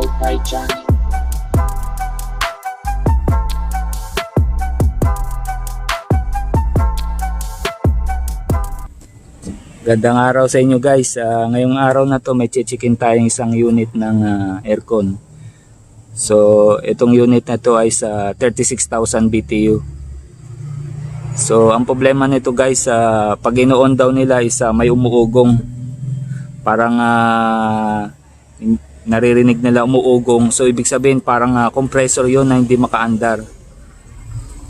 Powered by Johnny. Gandang araw sa inyo guys. Ngayong araw na to may chichikin tayong isang unit ng aircon. So itong unit na to ay sa 36,000 BTU. So ang problema nito guys, pag ino-on daw nila is may umuugong. Parang naririnig nila umuugong. So ibig sabihin parang compressor yon na hindi makaandar.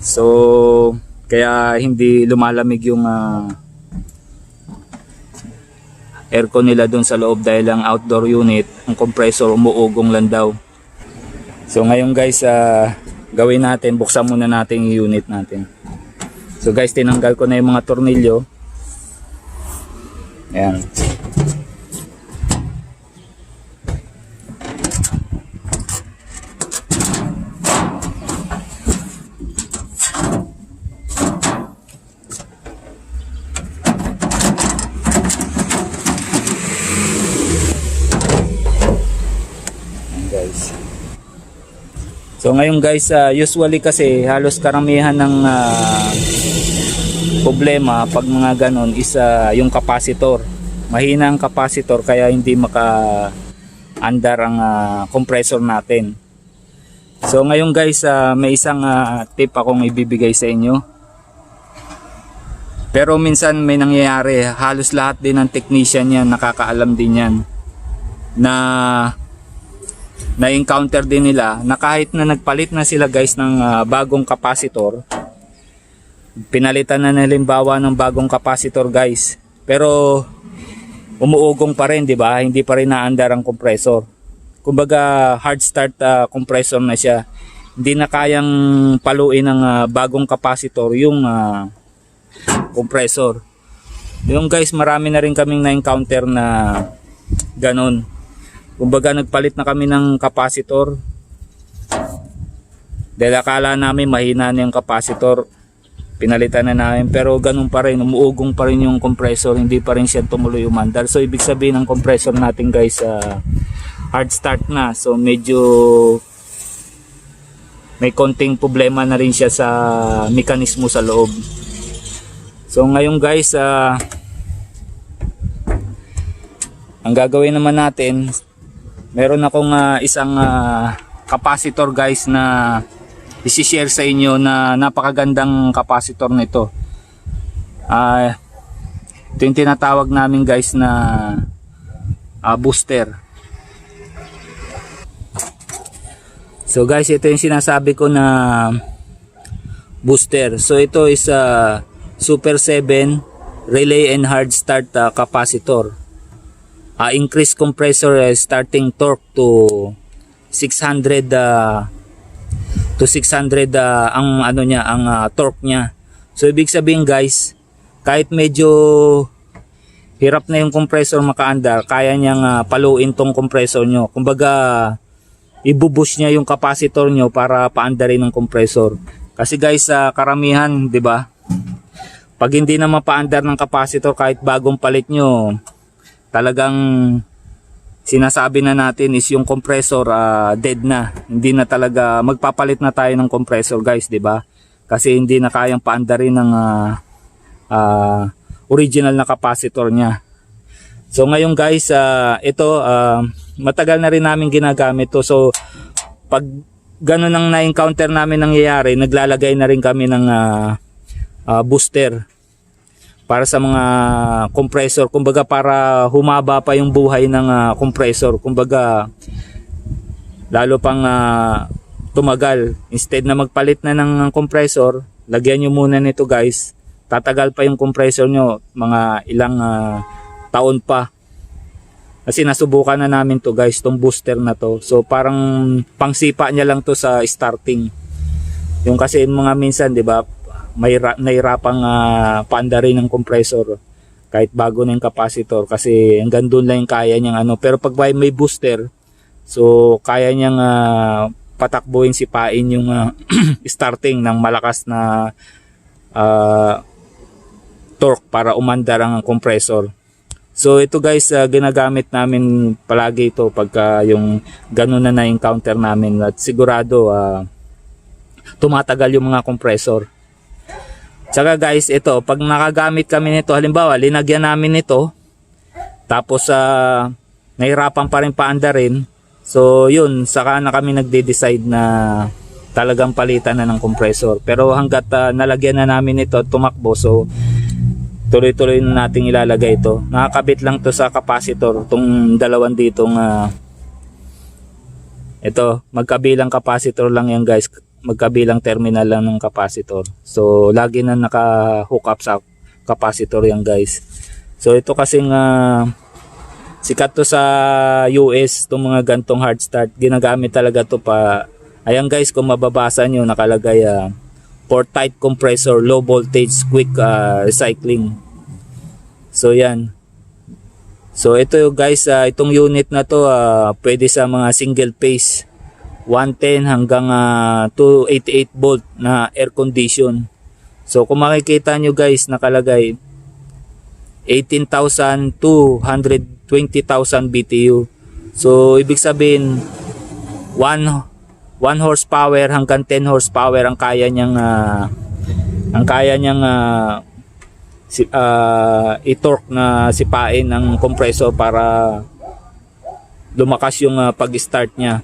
So kaya hindi lumalamig yung aircon nila doon sa loob dahil ang outdoor unit, ang compressor umuugong lang daw. So ngayon guys, gawin natin, buksan muna natin yung unit natin. So guys, tinanggal ko na yung mga tornilyo. Ayan. So ngayon guys, usually kasi halos karamihan ng problema pag mga ganon is yung capacitor. Mahina ang capacitor kaya hindi maka-andar ang compressor natin. So ngayon guys, may isang tip akong ibibigay sa inyo. Pero minsan may nangyayari, halos lahat din ng technician yan, nakakaalam din yan, na-encounter din nila na kahit na nagpalit na sila guys ng bagong capacitor, pinalitan na halimbawa ng bagong capacitor guys, pero umuugong pa rin, di ba? Hindi pa rin naandar ang compressor. Kumbaga hard start compressor na siya. Hindi na kayang paluin ng bagong capacitor yung compressor. Yung guys, marami na rin kaming na-encounter na ganon. Kumbaga nagpalit na kami ng capacitor dahil akala namin mahina na yung capacitor, pinalitan na namin, pero ganun pa rin, umuugong pa rin yung compressor, hindi pa rin siya tumuloy umandar. So ibig sabihin ng compressor natin guys, hard start na, so medyo may konting problema na rin siya sa mekanismo sa loob. So ngayon guys, ang gagawin naman natin, meron akong isang capacitor guys na isi-share sa inyo na napakagandang capacitor nito. Ito yung tinatawag namin guys na booster. So guys, ito yung sinasabi ko na booster. So ito is Super 7 relay and hard start capacitor. Increase compressor starting torque to 600 ang ano niya, ang torque niya. So ibig sabihin guys, kahit medyo hirap na yung compressor makaandar, kaya niyang paluin tong compressor nyo. Kumbaga ibubush niya yung capacitor nyo para paandarin ng compressor. Kasi guys, karamihan, 'di ba? Pag hindi na mapaandar ng capacitor kahit bagong palit nyo, talagang sinasabi na natin is yung compressor dead na. Hindi na talaga, magpapalit na tayo ng compressor guys, di ba? Kasi hindi na kayang paandarin ng original na capacitor niya. So ngayon guys, ito matagal na rin namin ginagamit to. So pag ganun ang na-encounter namin nangyayari, naglalagay na rin kami ng booster para sa mga compressor, kumbaga para humaba pa yung buhay ng compressor, kumbaga lalo pang tumagal. Instead na magpalit na ng compressor, lagyan nyo muna nito guys, tatagal pa yung compressor nyo, mga ilang taon pa. Kasi nasubukan na namin to guys, tong booster na to. So parang pangsipa niya lang to sa starting. Yung kasi mga minsan, di ba, may nahirapang paandarin ng compressor kahit bago na yung capacitor kasi hanggang doon lang yung kaya niyang pero pag may booster, so kaya niyang patakbuhin, sipain yung starting ng malakas na torque para umandar ang compressor. So ito guys, ginagamit namin palagi ito pagka yung ganun na na-encounter namin at sigurado tumatagal yung mga compressor. Tsaka guys, ito pag nakagamit kami nito, halimbawa linagyan namin nito tapos nahirapan pa rin paandarin. So yun, saka na kami nagde-decide na talagang palitan na ng compressor. Pero hanggat nalagyan na namin ito at tumakbo, so tuloy-tuloy na nating ilalagay ito. Nakakabit lang to sa capacitor, itong dalawan ditong ito, magkabilang capacitor lang yan guys, magkabilang terminal lang ng capacitor. So lagi na naka-hook up sa capacitor yan guys. So ito kasing sikat to sa US, itong mga gantong hard start, ginagamit talaga to pa. Ayan guys, kung mababasa nyo, nakalagay for tight compressor, low voltage, quick recycling. So yan. So ito guys, itong unit na to pwede sa mga single phase 110 hanggang 288 volt na air condition. So kung makikita nyo guys, nakalagay 18,000 to 120,000 BTU. So ibig sabihin 1 horsepower hanggang 10 horsepower ang kaya niyang i-torque na sipain ng compressor para lumakas yung pag-start niya.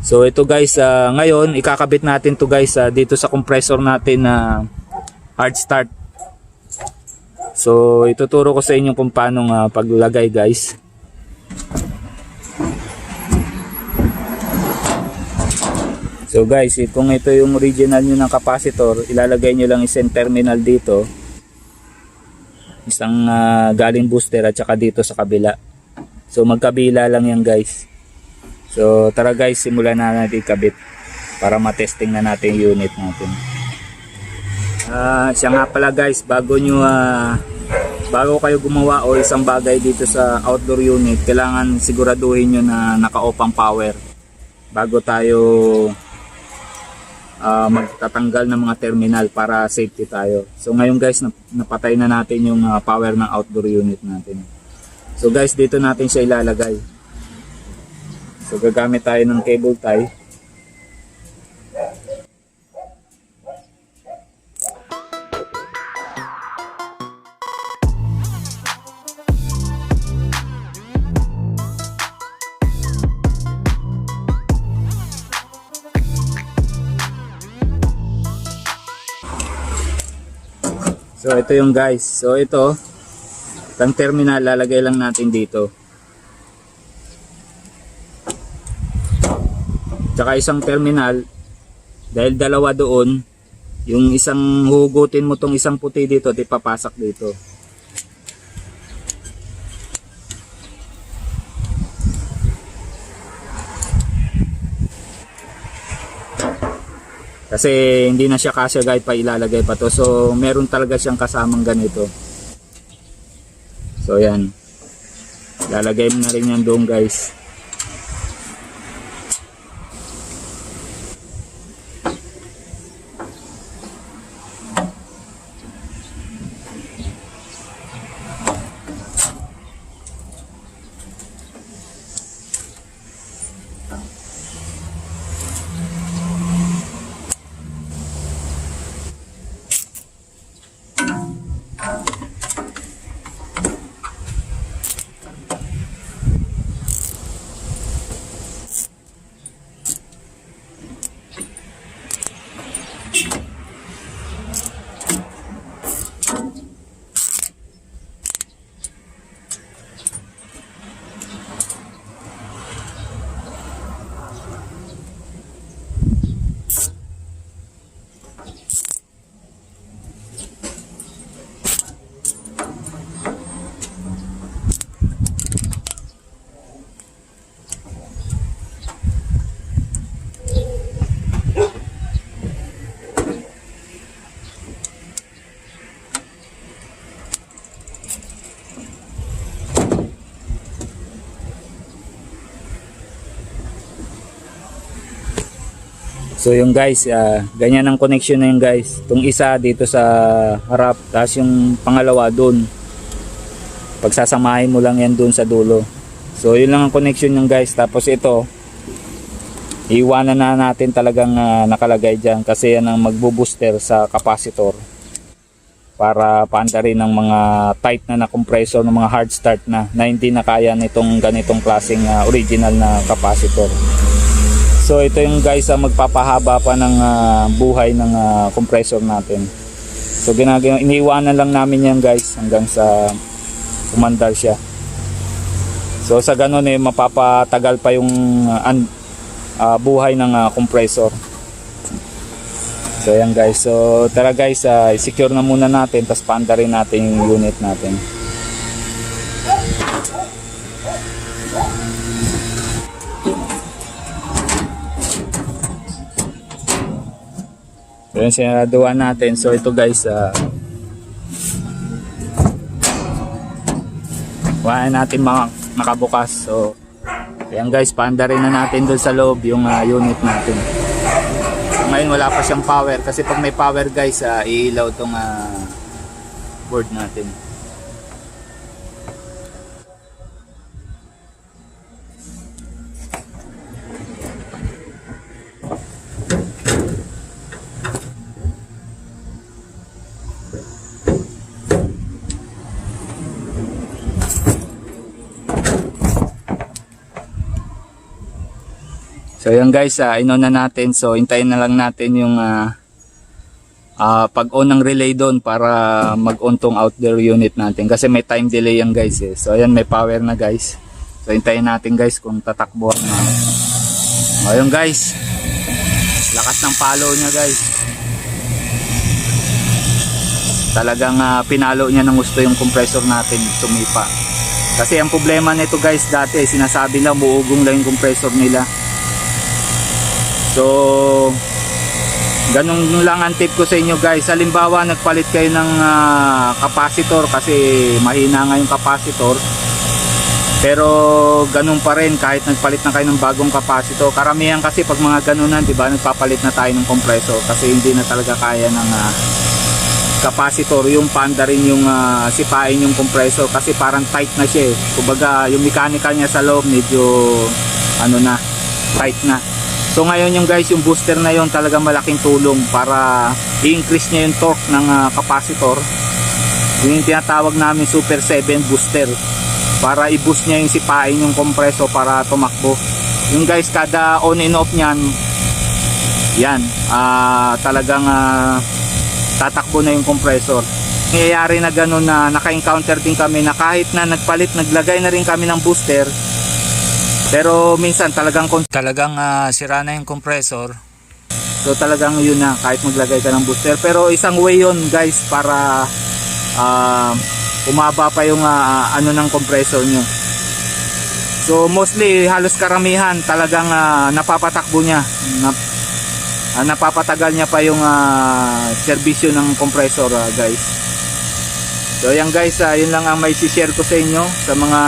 So ito guys, ngayon ikakabit natin to guys dito sa compressor natin na hard start. So ituturo ko sa inyo kung paano paglagay guys. So guys, kung ito yung original nyo ng capacitor, ilalagay nyo lang isang terminal dito, isang galing booster at saka dito sa kabila. So magkabila lang yan guys. So tara guys, simulan na natin ikabit para matesting na natin yung unit natin. Siya nga pala guys, bago kayo gumawa o isang bagay dito sa outdoor unit, kailangan siguraduhin nyo na naka-off ang power bago tayo magtatanggal ng mga terminal para safety tayo. So ngayon guys, napatay na natin yung power ng outdoor unit natin. So guys, dito natin siya ilalagay. So gagamit tayo ng cable tie. So ito yung guys. So ito, itang terminal lalagay lang natin dito. Tsaka isang terminal, dahil dalawa doon, yung isang hugutin mo tong isang puti dito, di papasak dito. Kasi hindi na siya kasya guys pa ilalagay pa to. So meron talaga siyang kasamang ganito. So yan. Lalagay mo na rin yan doon guys. So yung guys, ganyan ang connection na yung guys. Itong isa dito sa harap, tapos yung pangalawa doon. Pagsasamahin mo lang yan dun sa dulo. So yun lang ang connection yung guys. Tapos ito, iwanan na natin talagang nakalagay dyan kasi yan ang magbo-booster sa capacitor para paanda rin ng mga tight na compressor ng mga hard start na hindi na kaya nitong ganitong klaseng original na capacitor. So ito yung guys magpapahaba pa ng buhay ng compressor natin. So iniiwanan lang namin yan guys hanggang sa umandar siya. So sa ganun mapapatagal pa yung buhay ng compressor. So ayan guys, so tara guys, secure na muna natin, tapos paanda rin natin yung unit natin. So yun, sinaraduan natin. So ito guys, wala natin makabukas. So ayan guys, paanda rin na natin doon sa loob yung unit natin. Ngayon wala pa siyang power kasi pag may power guys, iilaw tong board natin. So yan guys, ino na natin. So hintayin na lang natin yung pag-on ng relay doon para mag-on tong outdoor unit natin. Kasi may time delay yan guys eh. So ayan, may power na guys. So hintayin natin guys kung tatakbo na. Ayun guys, lakas ng palo niya guys. Talagang pinalo niya ng gusto yung compressor natin sumipa. Kasi ang problema nito guys dati, sinasabi na umuugong lang yung compressor nila. So ganun lang ang tip ko sa inyo guys. Halimbawa nagpalit kayo ng capacitor kasi mahina nga yung capacitor, pero ganun pa rin kahit nagpalit na kayo ng bagong capacitor. Karamihan kasi pag mga ganunan, di ba, nagpapalit na tayo ng compressor kasi hindi na talaga kaya ng capacitor yung paanda rin yung sipain yung compressor kasi parang tight na siya eh. Kumbaga yung mechanical niya sa loob medyo tight na. So ngayon yung guys, yung booster na yon talaga malaking tulong para i-increase niya yung torque ng capacitor. Yung tinatawag namin Super 7 booster para i-boost niya yung sipain yung compressor para tumakbo. Yung guys, kada on and off niyan, yan, talagang tatakbo na yung compressor. Nangyayari na gano'n na naka-encounter din kami na kahit na naglagay na rin kami ng booster, pero minsan talagang sira na yung compressor. So talagang yun na, kahit maglagay ka ng booster. Pero isang way yun guys para umaba pa yung ng compressor nyo. So mostly halos karamihan talagang napapatakbo niya, napapatagal niya pa yung serbisyo ng compressor guys. So yan guys, yun lang ang may share ko sa inyo sa mga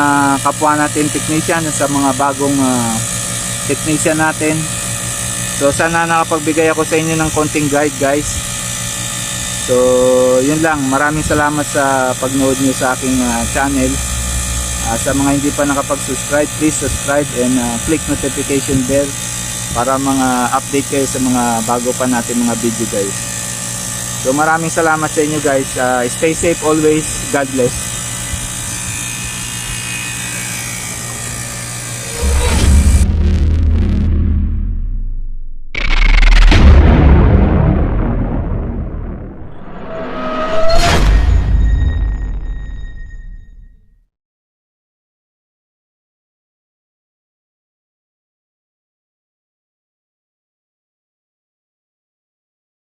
kapwa natin technician, sa mga bagong technician natin. So sana nakapagbigay ako sa inyo ng konting guide guys. So yun lang, maraming salamat sa pagnood nyo sa aking channel. Sa mga hindi pa nakapag-subscribe, please subscribe and click notification bell para mga update kayo sa mga bago pa natin mga video guys. So maraming salamat sa inyo guys. Stay safe always. God bless.